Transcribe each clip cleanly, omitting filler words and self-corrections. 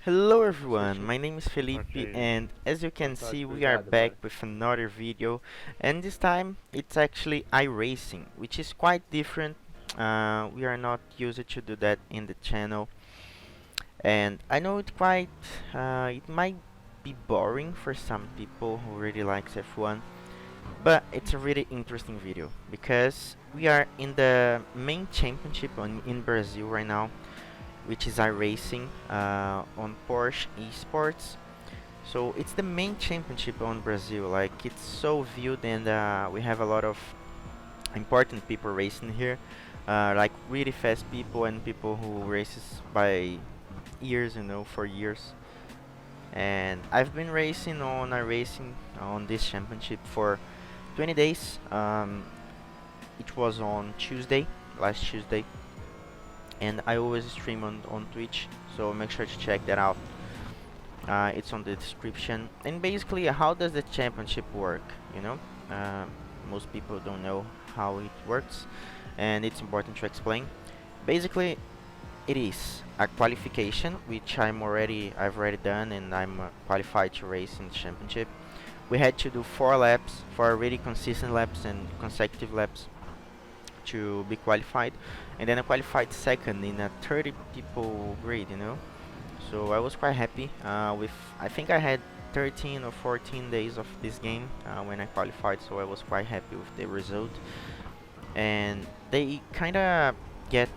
Hello everyone, my name is Felipe and as you can see we are back with another video, and this time it's actually iRacing, which is quite different. We are not used to do that in the channel, and I know it might be boring for some people who really likes F1, but it's a really interesting video because we are in the main championship in Brazil right now, which is iRacing on Porsche eSports. So it's the main championship on Brazil. Like, it's so viewed, and we have a lot of important people racing here, like really fast people and people who races by years, for years. And I've been racing on iRacing on this championship for 20 days. It was on last Tuesday, and I always stream on Twitch, so make sure to check that out. It's on the description. And basically, how does the championship work? Most people don't know how it works, and it's important to explain. Basically, it is a qualification, which I've already done, and I'm qualified to race in the championship. We had to do 4 laps, 4 really consistent laps and consecutive laps to be qualified, and then I qualified second in a 30 people grid. So I was quite happy with, I think I had 13 or 14 days of this game when I qualified, so I was quite happy with the result. And they kinda get,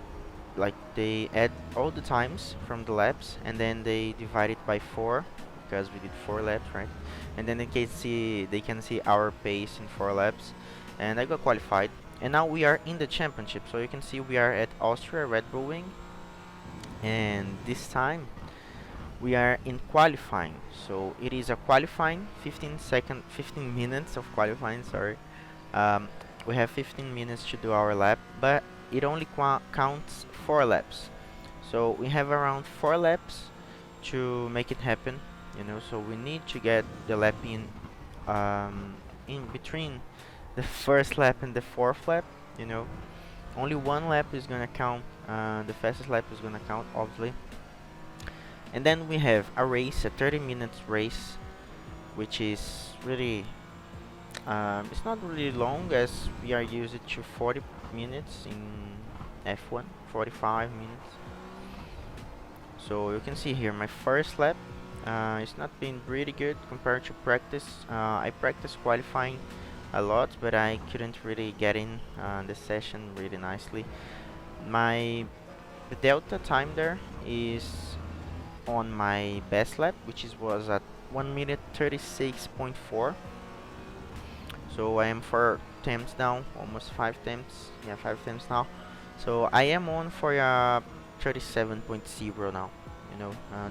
like, they add all the times from the laps, and then they divide it by 4 because we did 4 laps, right? And then they can see our pace in 4 laps, and I got qualified. And now we are in the championship, so you can see we are at Austria Red Bull Ring, and this time we are in qualifying. So it is a qualifying 15 minutes of qualifying, sorry. We have 15 minutes to do our lap, but it only counts 4 laps. So we have around 4 laps to make it happen, so we need to get the lap in between the first lap and the 4th lap. Only 1 lap is gonna count. The fastest lap is gonna count, obviously. And then we have a race, a 30 minutes race, which is really it's not really long, as we are used to 40 minutes in F1, 45 minutes. So you can see here my first lap. It's not been really good compared to practice. I practiced qualifying a lot, but I couldn't really get in the session really nicely. The delta time there is on my best lap, which was at 1 minute 36.4. So I am 4 attempts down, almost 5 attempts. Yeah, 5 attempts now. So I am on for a 37.0 now.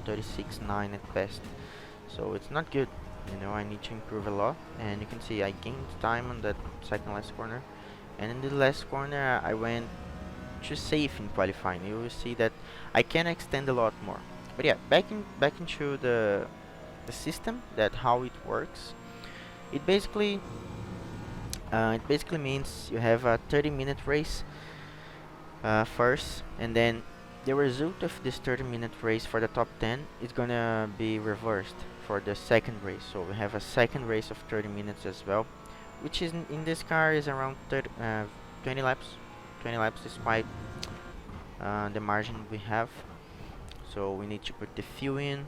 36.9 at best. So it's not good. I need to improve a lot, and you can see I gained time on that second last corner, and in the last corner I went too safe in qualifying. You will see that I can extend a lot more. But yeah, back into the system, that how it works. It basically means you have a 30-minute race first, and then the result of this 30-minute race for the top 10 is gonna be reversed for the second race. So we have a second race of 30 minutes as well, which is in this car is around 20 laps. 20 laps is quite the margin we have. So we need to put the fuel in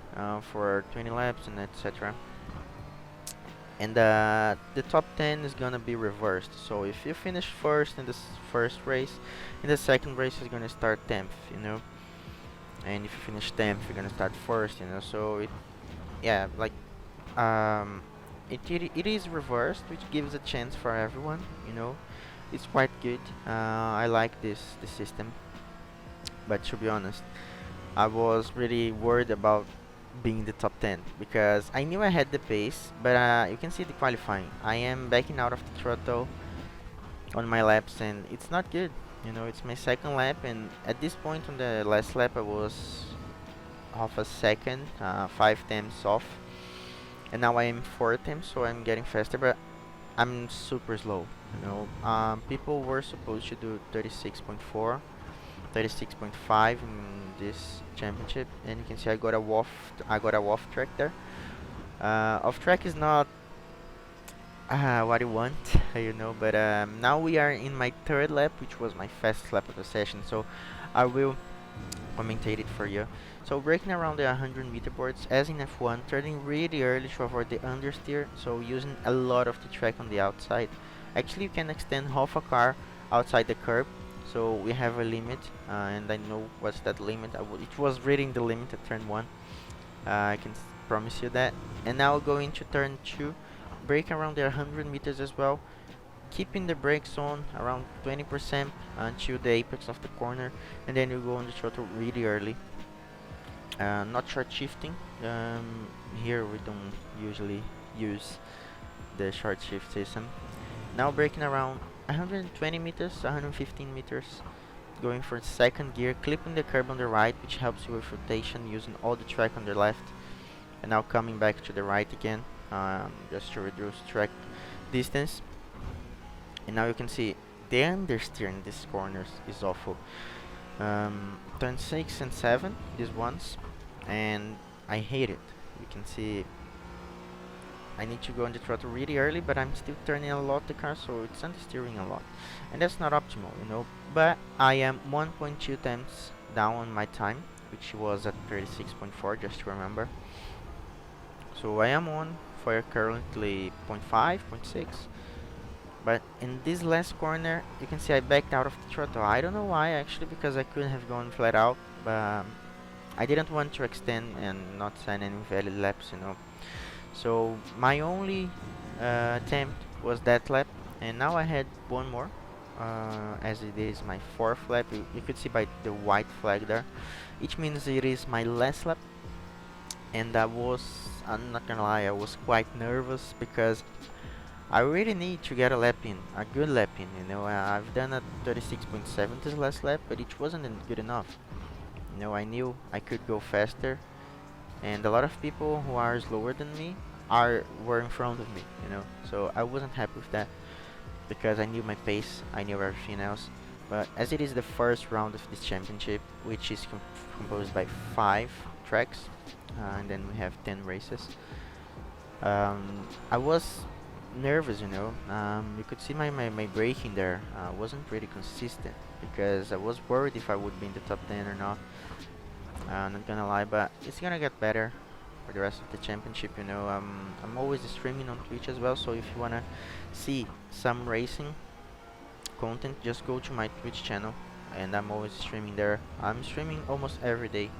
for 20 laps and etc. And the top 10 is gonna be reversed. So if you finish first in this first race, in the second race is gonna start 10th, and if you finish 10th, you're gonna start first, So it is reversed, which gives a chance for everyone. It's quite good. I like this system, but to be honest, I was really worried about being the top 10 because I knew I had the pace, but you can see the qualifying. I am backing out of the throttle on my laps, and it's not good. It's my second lap, and at this point on the last lap I was off a second, 5 attempts off, and now I am 4 attempts, so I'm getting faster, but I'm super slow. People were supposed to do 36.4, 36.5 in this championship, and you can see I got a off track there. Off track is not what you want, you know, but now we are in my third lap, which was my fastest lap of the session, so I will commentate it for you. So braking around the 100-meter boards, as in F1, turning really early to avoid the understeer, so using a lot of the track on the outside. Actually, you can extend half a car outside the curb, so we have a limit, and I know what's that limit. It was reading the limit at turn 1, I can promise you that. And now going to turn 2, brake around the 100 meters as well, keeping the brakes on around 20% until the apex of the corner, and then you go on the throttle really early. Not short shifting. Here we don't usually use the short shift system. Now braking around 120 meters, 115 meters, going for second gear, clipping the curb on the right, which helps you with rotation, using all the track on the left, and now coming back to the right again, just to reduce track distance. And now you can see the understeer in these corners is awful. Turn 6 and 7, these ones, and I hate it. You can see I need to go on the throttle really early, but I'm still turning a lot the car, so it's understeering a lot, and that's not optimal, you know. But I am 1.2 times down on my time, which was at 36.4, just to remember. So I am on for currently 0.5, 0.6. But in this last corner, you can see I backed out of the throttle. I don't know why, actually, because I could have gone flat out, but I didn't want to extend and not sign any valid laps, you know. So my only attempt was that lap, and now I had one more, as it is my fourth lap. You could see by the white flag there, which means it is my last lap. And I'm not gonna lie, I was quite nervous because I really need to get a lap in, a good lap in, you know. I've done a 36.7 this last lap, but it wasn't good enough. You know, I knew I could go faster, and a lot of people who are slower than me were in front of me, you know. So I wasn't happy with that, because I knew my pace, I knew everything else. But as it is the first round of this championship, which is composed by 5 tracks, and then we have 10 races, I was nervous, you know. You could see my braking there wasn't pretty consistent, because I was worried if I would be in the top 10 or not. Not gonna lie, but it's gonna get better for the rest of the championship, you know. I'm always streaming on Twitch as well, so if you wanna see some racing content, just go to my Twitch channel, and I'm always streaming there. I'm streaming almost every day.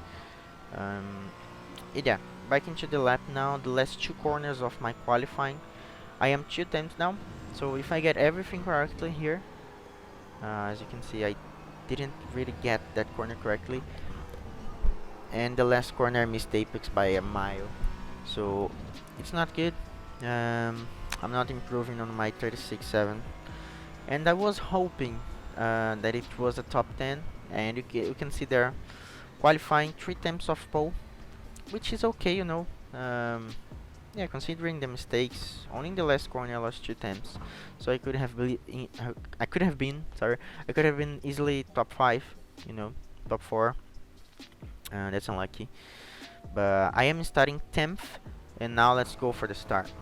Yeah, back into the lap now, the last 2 corners of my qualifying. I am 2 times now, so if I get everything correctly here, as you can see, I didn't really get that corner correctly, and the last corner I missed the apex by a mile, so it's not good. I'm not improving on my 36.7, and I was hoping that it was a top 10, and you can see there qualifying 3 times off pole, which is okay, you know. Yeah, considering the mistakes, only in the last corner I lost 2 times, so I could have been easily top 5, you know, top 4. That's unlucky, but I am starting 10th, and now let's go for the start.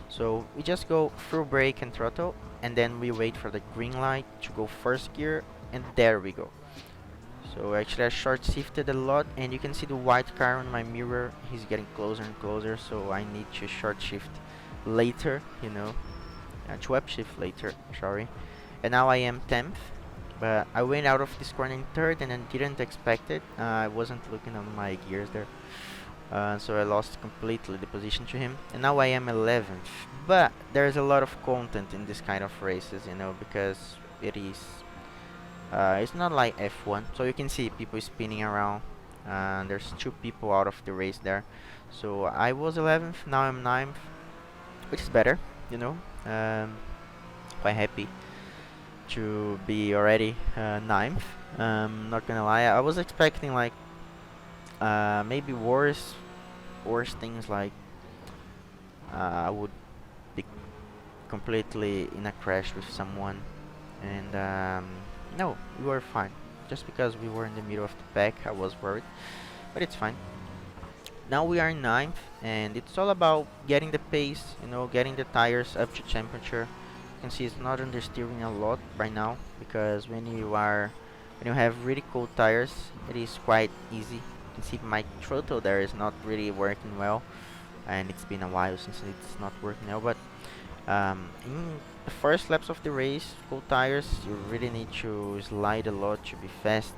So we just go through brake and throttle, and then we wait for the green light to go first gear, and there we go. So actually I short shifted a lot, and you can see the white car on my mirror. He's getting closer and closer, so I need to short shift later, you know, to upshift later, sorry. And now I am 10th, but I went out of this corner in 3rd, and I didn't expect it. I wasn't looking on my gears there, so I lost completely the position to him, and now I am 11th. But there's a lot of content in this kind of races, you know, because it's not like F1, so you can see people spinning around. There's 2 people out of the race there, so I was 11th, now I'm 9th, which is better, you know. Quite happy to be already 9th. Not gonna lie, I was expecting like maybe worse things, like I would be completely in a crash with someone, and no, we were fine. just because we were in the middle of the pack. I was worried, but it's fine. Now we are in 9th, and it's all about getting the pace, you know, getting the tires up to temperature. You can see it's not understeering a lot right now, because when you have really cold tires, it is quite easy. You can see my throttle there is not really working well, and it's been a while since it's not working well. But in the first laps of the race, cold tires, you really need to slide a lot to be fast.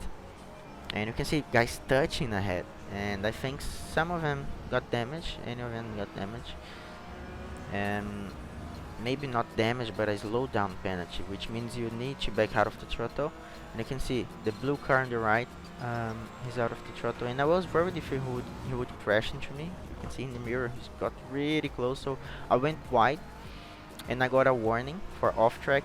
And you can see guys touching ahead, and I think some of them got damaged. Any of them got damaged, and maybe not damage, but a slowdown penalty, which means you need to back out of the throttle. And you can see the blue car on the right, he's out of the throttle, and I was worried if he would crash into me. You can see in the mirror he's got really close, so I went wide, and I got a warning for off track.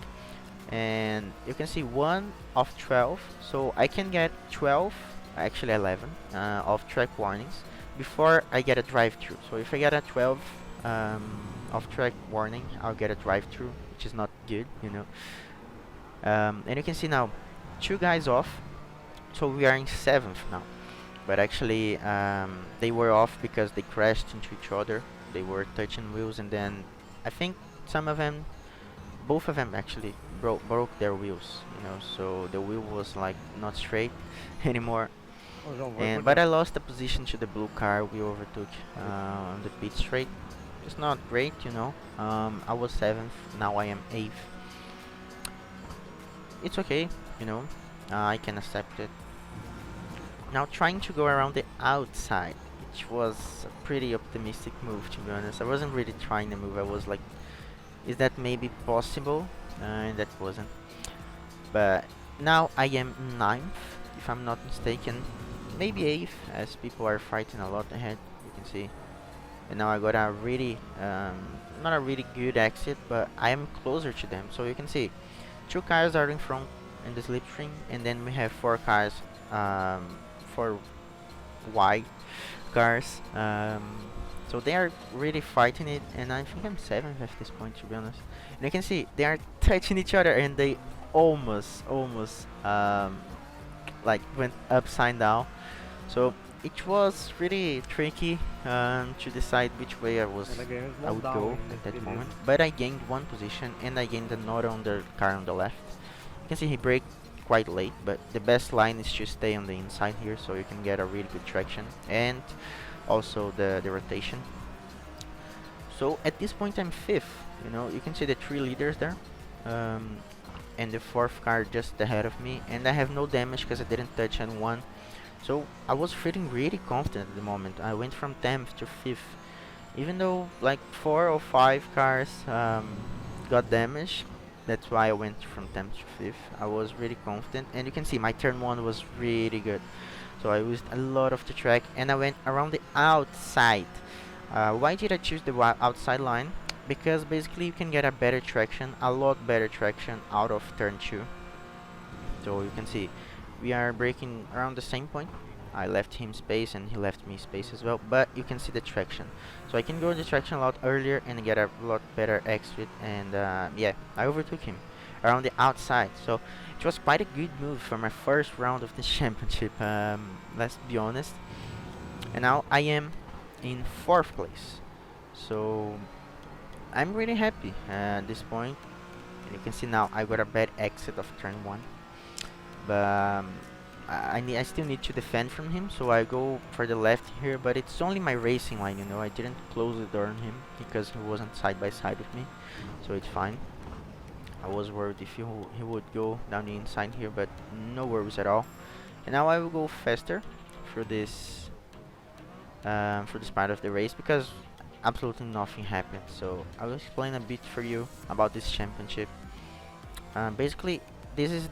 And you can see 1 of 12, so I can get 12, actually 11 off track warnings before I get a drive-through. So if I get a 12 off track warning, I'll get a drive-through, which is not good, you know. And you can see now 2 guys off, so we are in 7th now. But actually they were off because they crashed into each other. They were touching wheels, and then I think both of them actually broke their wheels, you know, so the wheel was like not straight anymore. But I lost the position to the blue car we overtook on the pit straight. It's not great, you know. I was 7th, now I am 8th. It's okay, you know, I can accept it. Now trying to go around the outside, which was a pretty optimistic move, to be honest. I wasn't really trying to move, I was like, is that maybe possible? And that wasn't. But now I am 9th, if I'm not mistaken, maybe 8th, as people are fighting a lot ahead, you can see. And now I got a really, not a really good exit, but I am closer to them. So you can see, 2 cars are in front in the slipstream, and then we have 4 cars, 4 wide cars. So they are really fighting it, and I think I'm 7th at this point, to be honest. And you can see they are touching each other, and they almost like went upside down. So it was really tricky to decide which way I would go at that moment. But I gained 1 position, and I gained another on the car on the left. You can see he braked quite late, but the best line is to stay on the inside here, so you can get a really good traction, and also the rotation. So at this point I'm 5th, you know, you can see the 3 leaders there, and the 4th car just ahead of me, and I have no damage because I didn't touch anyone. So I was feeling really confident at the moment. I went from 10th to 5th, even though like 4 or 5 cars got damaged. That's why I went from 10th to 5th. I was really confident, and you can see my turn 1 was really good. So I used a lot of the track, and I went around the outside. Why did I choose the outside line? Because basically you can get a better traction, a lot better traction out of turn 2. So you can see we are braking around the same point. I left him space and he left me space as well, but you can see the traction. So I can go the traction a lot earlier and get a lot better exit, and yeah, I overtook him around the outside. So it was quite a good move for my first round of the championship, let's be honest. And now I am in 4th place, so I'm really happy at this point. And you can see now I got a bad exit of turn 1, but I still need to defend from him, so I go for the left here, but it's only my racing line, you know. I didn't close the door on him because he wasn't side by side with me, so it's fine. I was worried if he would go down the inside here, but no worries at all. And now I will go faster for this part of the race, because absolutely nothing happened. So I will explain a bit for you about this championship. Basically, this is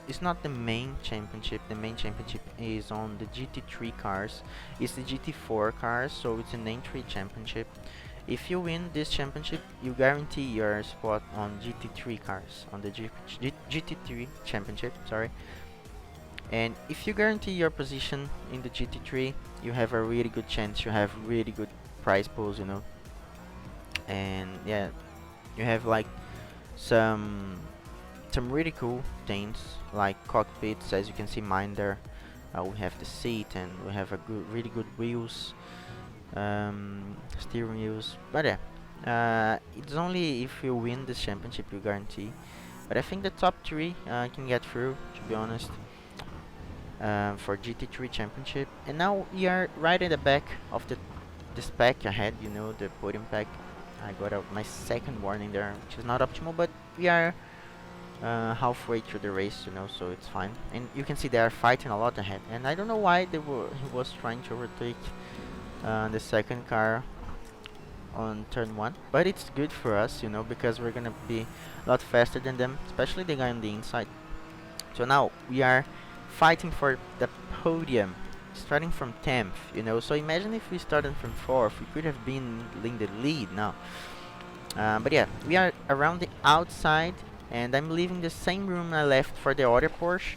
it's not the main championship. The main championship is on the GT3 cars. It's the GT4 cars, so it's an entry championship. If you win this championship, you guarantee your spot on GT3 cars, on the GT3 championship, sorry. And if you guarantee your position in the GT3, you have a really good chance. You have really good prize pools, you know. And yeah, you have like some some really cool things like cockpits, as you can see mine there. We have the seat and we have a really good wheels, steering wheels. But yeah, it's only if you win this championship you guarantee. But I think the top 3 can get through, to be honest, for GT3 championship. And now we are right at the back of this pack ahead, you know, the podium pack. I got my second warning there, which is not optimal, but we are halfway through the race, you know, so it's fine. And you can see they are fighting a lot ahead, and I don't know why he was trying to overtake the second car on turn 1, but it's good for us, you know, because we're gonna be a lot faster than them, especially the guy on the inside. So now we are fighting for the podium, starting from 10th, you know. So imagine if we started from 4th, we could have been in the lead now. But yeah, we are around the outside, and I'm leaving the same room I left for the other Porsche,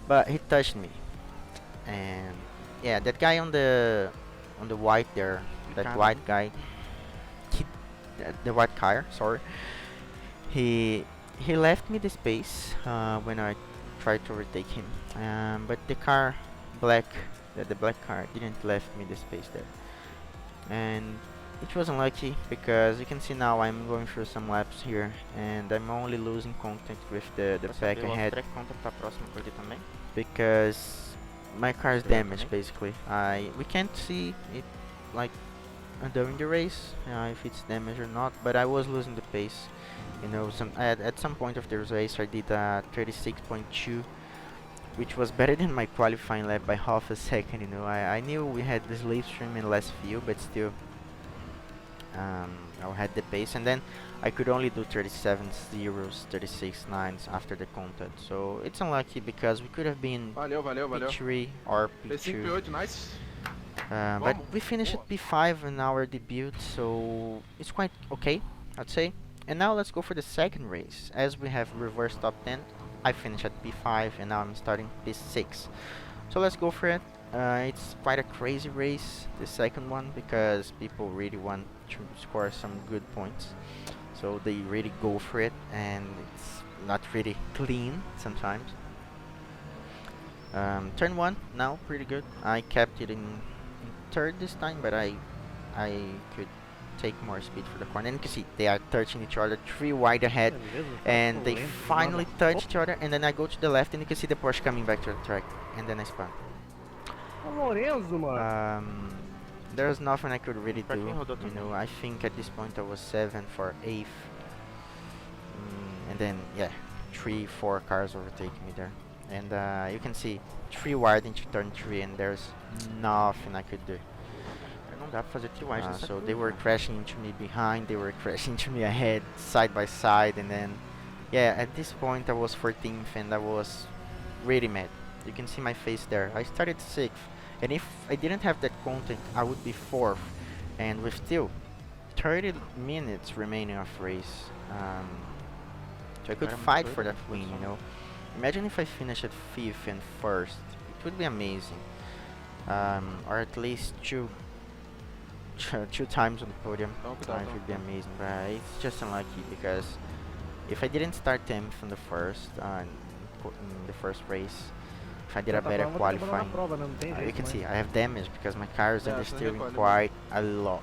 but he touched me. And yeah, that guy on the white there, that white guy, the white car, sorry, he left me the space when I tried to overtake him. But the car, the black car, didn't left me the space there, and it was unlucky because you can see now I'm going through some laps here and I'm only losing contact with the pack ahead because my car is damaged basically. We can't see it like during the race if it's damaged or not, but I was losing the pace, you know. At some point of the race I did 36.2, which was better than my qualifying lap by half a second, you know. I knew we had this slipstream and less fuel, but still I had the pace, and then I could only do 37 zeros, 36 nines after the contact, so it's unlucky because we could have been P3 or P2. Nice. But we finished at P5 in our debut, so it's quite okay, I'd say. And now let's go for the second race. As we have reverse top 10, I finished at P5 and now I'm starting P6. So let's go for it. It's quite a crazy race, the second one, because people really want to score some good points. So they really go for it, and it's not really clean sometimes. Turn 1 now pretty good. I kept it in third this time, but I could take more speed for the corner. And you can see they are touching each other 3 wide ahead, and they finally touch each other, and then I go to the left and you can see the Porsche coming back to the track, and then I spun. There's nothing I could really do, you know. I think at this point I was 7th or 8th, and then yeah, 3-4 cars overtake me there, and you can see 3 wide into turn 3 and there's nothing I could do. So they were crashing into me behind, they were crashing into me ahead, side by side, and then yeah, at this point I was 14th and I was really mad. You can see my face there. I started 6th, and if I didn't have that contact I would be 4th, and with still 30 minutes remaining of race, so I could fight for that win, you know. Imagine if I finish at 5th and 1st, it would be amazing, or at least two times on the podium. It would be amazing, but it's just unlucky because if I didn't start 10th in the first race, if I did a better qualifying, you can see I have damage because my car is understeering quite a lot.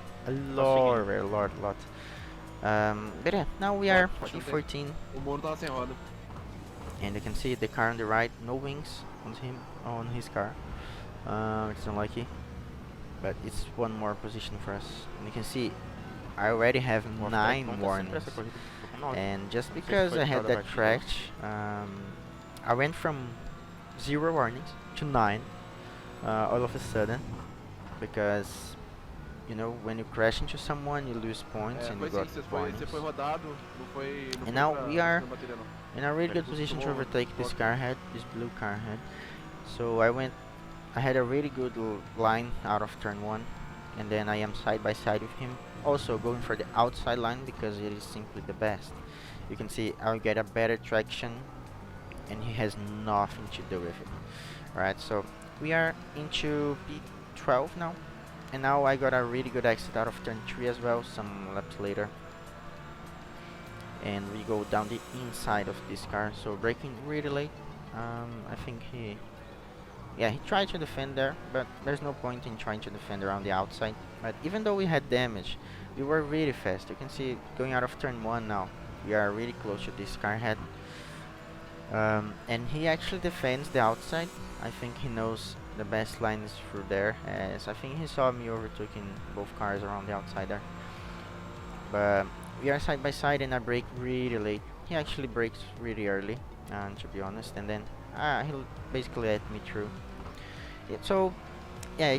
But yeah, now we are P14, and you can see the car on the right, no wings on his car. It's unlucky, but it's one more position for us. And you can see I already have 9 warnings, and just because I had that crash, I went from 0 warnings to 9 all of a sudden, because you know, when you crash into someone you lose points and you got warnings. And now we are in a really good position to overtake this car ahead, this blue car ahead. So I had a really good line out of turn 1, and then I am side by side with him, also going for the outside line because it is simply the best. You can see I'll get a better traction and he has nothing to do with it. Alright, so we are into P12 now, and now I got a really good exit out of turn 3 as well, some laps later. and we go down the inside of this car, so braking really late. I think he tried to defend there, but there's no point in trying to defend around the outside. But even though we had damage, we were really fast. You can see going out of turn 1 now, we are really close to this car head. And he actually defends the outside. I think he knows the best line is through there, as I think he saw me overtaking both cars around the outside there. But we are side by side and I brake really late. He actually brakes really early, to be honest, and then he'll basically let me through. So yeah,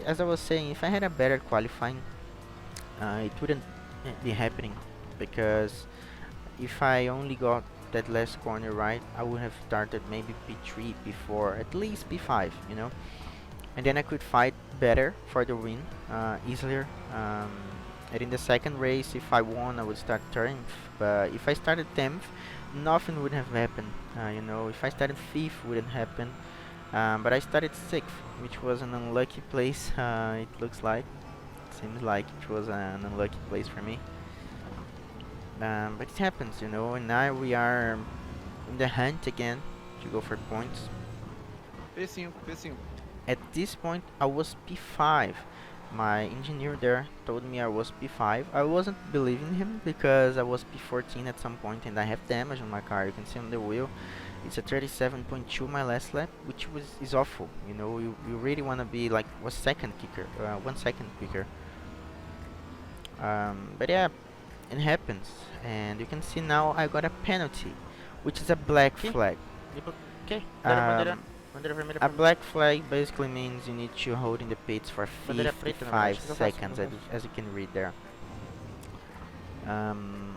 as I was saying, if I had a better qualifying, it wouldn't be happening, because if I only got that last corner right, I would have started maybe P3, P4, at least P5, you know, and then I could fight better for the win, easier. And in the second race, if I won, I would start 10th, but if I started 10th, nothing would have happened. You know, if I started 5th, wouldn't happen. But I started 6th, which was an unlucky place. It looks like, seems like it was an unlucky place for me. But it happens, you know, and now we are in the hunt again to go for points. P5, P5. At this point, I was P5. My engineer there told me I was P5. I wasn't believing him because I was P14 at some point and I have damage on my car. You can see on the wheel, it's a 37.2 my last lap, which is awful. You know, you really want to be like 1 second quicker. But yeah, it happens, and you can see now I got a penalty, which is a black flag. A black flag basically means you need to hold in the pits for 55 seconds, as you can read there. And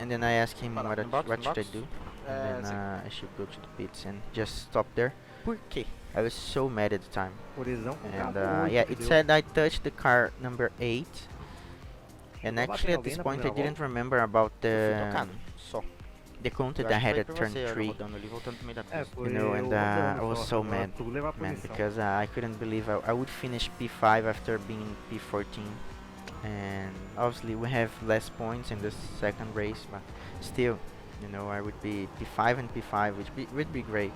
then I asked him what should I do, and then I should go to the pits and just stop there. I was so mad at the time. And yeah, it said I touched the car number 8. And actually at this point I didn't remember about the content I had at turn 3, you know, and I was so mad, man, because I couldn't believe I would finish P5 after being P14, and obviously we have less points in the second race, but still, you know, I would be P5 and P5, which would be great.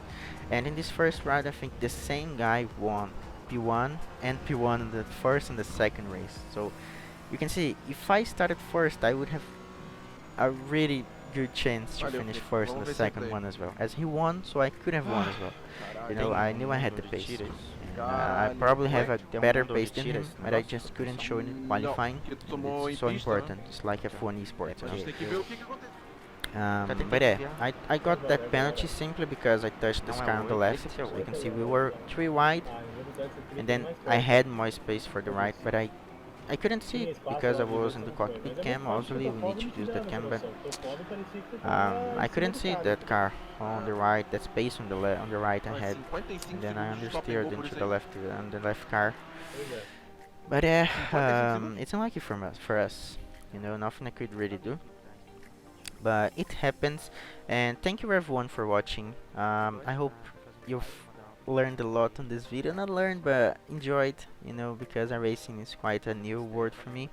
And in this first round, I think the same guy won P1 and P1 in the first and the second race. So you can see, if I started first, I would have a really good chance to finish first in the second one as well. As he won, so I could have won as well. You know, I knew I had the pace. And, I probably have a better pace than him, but I just couldn't show it in qualifying. It's so important. It's like F1 eSports. But yeah, I got that penalty simply because I touched this car on the left. So you can see we were 3 wide, and then I had more space for the right, but I couldn't see it because I was in the cockpit cam. Obviously we need to use that cam, but I couldn't see that car on the right, that space on the right I had, and then I understeered into the left car. But yeah, it's unlucky for us, you know, nothing I could really do, but it happens. And thank you everyone for watching. I hope you've learned a lot on this video. Not learned, but enjoyed, you know, because iRacing is quite a new word for me,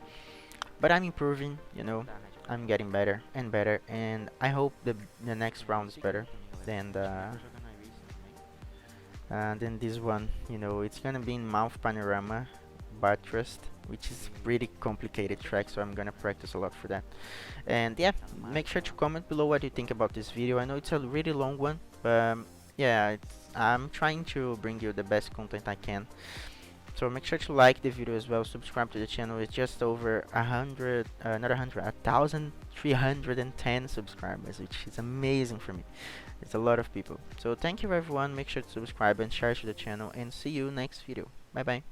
but I'm improving, you know, I'm getting better and better, and I hope the next round is better than this one. You know, it's gonna be in Mount Panorama Bathurst, which is really complicated track, so I'm gonna practice a lot for that. And yeah, make sure to comment below what you think about this video. I know it's a really long one, but yeah, I'm trying to bring you the best content I can. So make sure to like the video as well, subscribe to the channel. It's just over 1,310 subscribers, which is amazing for me. It's a lot of people. So thank you everyone, make sure to subscribe and share to the channel, and see you next video. Bye bye.